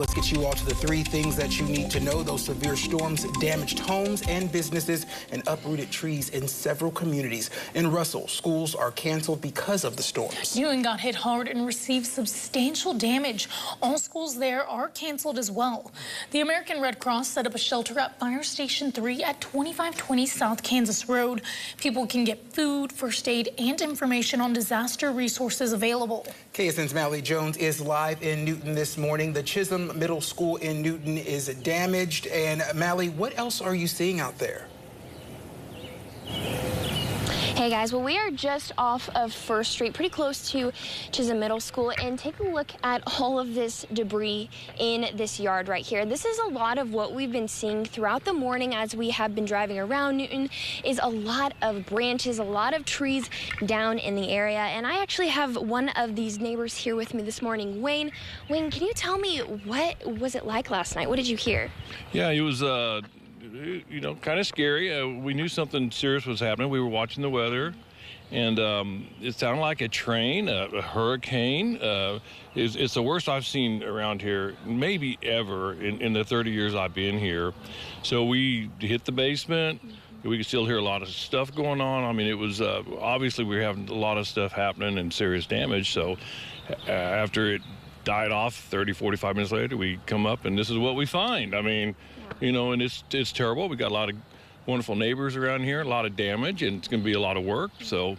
Let's get you all to the three things that you need to know. Those severe storms damaged homes and businesses and uprooted trees in several communities. In Russell, schools are canceled because of the storms. Newton got hit hard and received substantial damage. All schools there are canceled as well. The American Red Cross set up a shelter at Fire Station 3 at 2520 South Kansas Road. People can get food, first aid, and information on disaster resources available. KSN's Mally Jones is live in Newton this morning. The Chisholm Middle School in Newton is damaged. And Mally, what else are you seeing out there? Hey guys, well, we are just off of First Street, pretty close to Chisholm Middle School, and take a look at all of this debris in this yard right here. This is a lot of what we've been seeing throughout the morning as we have been driving around Newton, is a lot of branches, a lot of trees down in the area. And I actually have one of these neighbors here with me this morning, Wayne. Wayne, can you tell me, what was it like last night? What did you hear? Yeah, it was kind of scary. We knew something serious was happening. We were watching the weather, and it sounded like a train, a hurricane. It's the worst I've seen around here, maybe ever, in the 30 years I've been here. So we hit the basement. We could still hear a lot of stuff going on. I mean, it was obviously we were having a lot of stuff happening and serious damage. So after it died off 30, 45 minutes later, we come up and this is what we find. I mean, and it's terrible. We got a lot of wonderful neighbors around here, a lot of damage, and it's going to be a lot of work. So,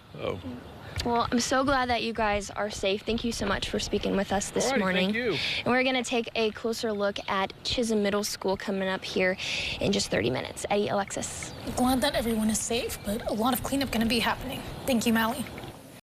Well, I'm so glad that you guys are safe. Thank you so much for speaking with us this morning. Thank you. And we're going to take a closer look at Chisholm Middle School coming up here in just 30 minutes. Eddie, Alexis. Glad that everyone is safe, but a lot of cleanup going to be happening. Thank you, Mally.